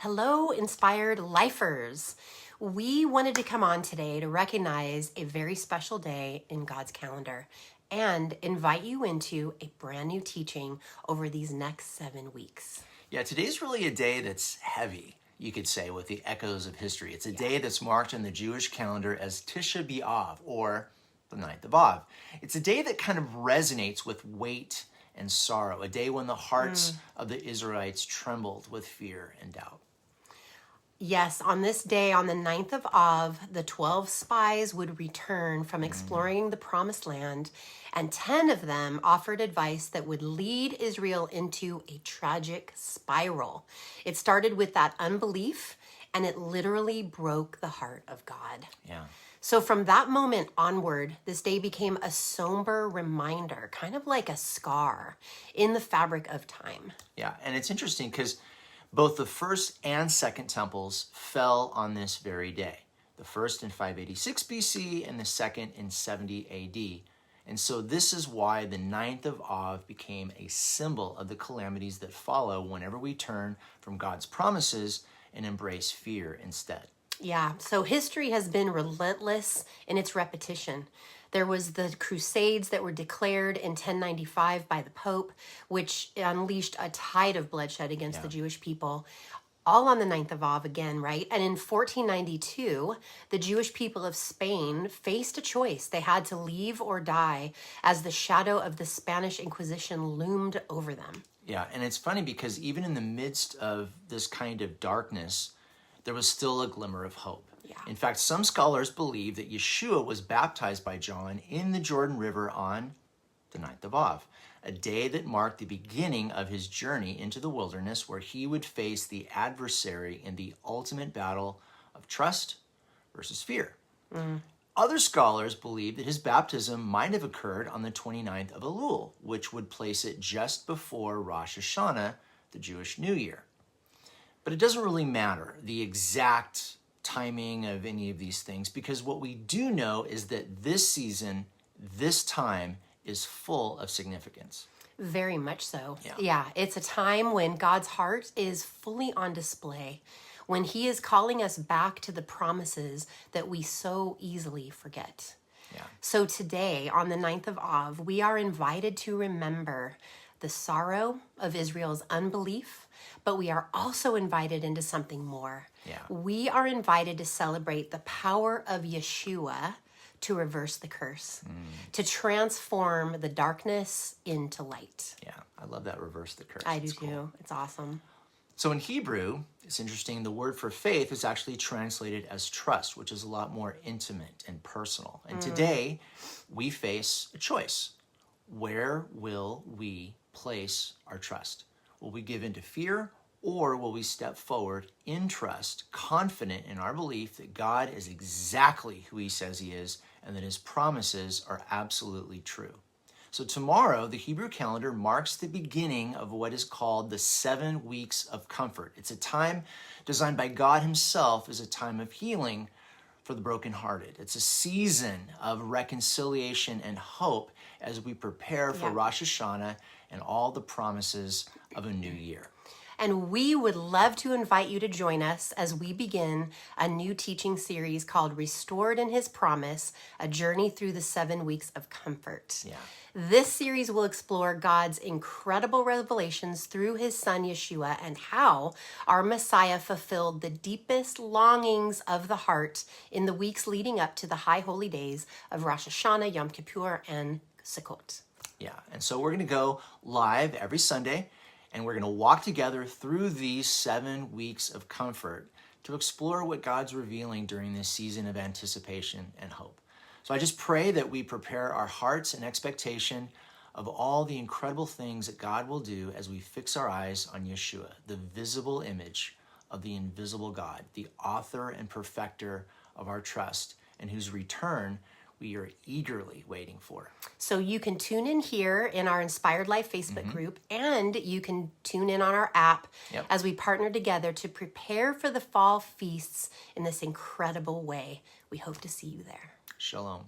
Hello, inspired lifers. We wanted to come on today to recognize a very special day in God's calendar and invite you into a brand new teaching over these next 7 weeks. Yeah, today's really a day that's heavy, you could say, with the echoes of history. It's a day that's marked in the Jewish calendar as Tisha B'Av, or the 9th of Av. It's a day that kind of resonates with weight and sorrow, a day when the hearts of the Israelites trembled with fear and doubt. Yes, on this day, on the 9th of Av, the 12 spies would return from exploring the Promised Land, and 10 of them offered advice that would lead Israel into a tragic spiral. It started with that unbelief, and it literally broke the heart of God. Yeah. So from that moment onward, this day became a somber reminder, kind of like a scar in the fabric of time. Yeah, and it's interesting because both the first and second temples fell on this very day. The first in 586 BC and the second in 70 AD. And so this is why the 9th of Av became a symbol of the calamities that follow whenever we turn from God's promises and embrace fear instead. Yeah, so history has been relentless in its repetition. There was the Crusades that were declared in 1095 by the Pope, which unleashed a tide of bloodshed against the Jewish people, all on the 9th of Av again, right? And in 1492, the Jewish people of Spain faced a choice. They had to leave or die as the shadow of the Spanish Inquisition loomed over them. Yeah, and it's funny because even in the midst of this kind of darkness, there was still a glimmer of hope. Yeah. In fact, some scholars believe that Yeshua was baptized by John in the Jordan River on the 9th of Av, a day that marked the beginning of his journey into the wilderness where he would face the adversary in the ultimate battle of trust versus fear. Other scholars believe that his baptism might have occurred on the 29th of Elul, which would place it just before Rosh Hashanah, the Jewish New Year. But it doesn't really matter the exact timing of any of these things, because what we do know is that this season, this time, is full of significance. Very much so. Yeah. It's a time when God's heart is fully on display, when he is calling us back to the promises that we so easily forget. Yeah. So today, on the 9th of Av, we are invited to remember the sorrow of Israel's unbelief, but we are also invited into something more. Yeah. We are invited to celebrate the power of Yeshua to reverse the curse, to transform the darkness into light. Yeah, I love that, reverse the curse. I do It's too. cool. It's awesome. So in Hebrew, it's interesting, the word for faith is actually translated as trust, which is a lot more intimate and personal. And today, we face a choice. Where will we place our trust? Will we give in to fear, or will we step forward in trust, confident in our belief that God is exactly who he says he is and that his promises are absolutely true? So tomorrow, the Hebrew calendar marks the beginning of what is called the 7 weeks of comfort. It's a time designed by God himself as a time of healing for the brokenhearted. It's a season of reconciliation and hope as we prepare for Rosh Hashanah and all the promises of a new year. And we would love to invite you to join us as we begin a new teaching series called Restored in His Promise, a journey through the 7 weeks of comfort. Yeah. This series will explore God's incredible revelations through his son Yeshua and how our Messiah fulfilled the deepest longings of the heart in the weeks leading up to the high holy days of Rosh Hashanah, Yom Kippur, and Sukkot. Yeah, and so we're going to go live every Sunday, and we're going to walk together through these 7 weeks of comfort to explore what God's revealing during this season of anticipation and hope. So I just pray that we prepare our hearts in expectation of all the incredible things that God will do as we fix our eyes on Yeshua, the visible image of the invisible God, the author and perfecter of our trust, and whose return we are eagerly waiting for. So you can tune in here in our Inspired Life Facebook group, and you can tune in on our app as we partner together to prepare for the fall feasts in this incredible way. We hope to see you there. Shalom.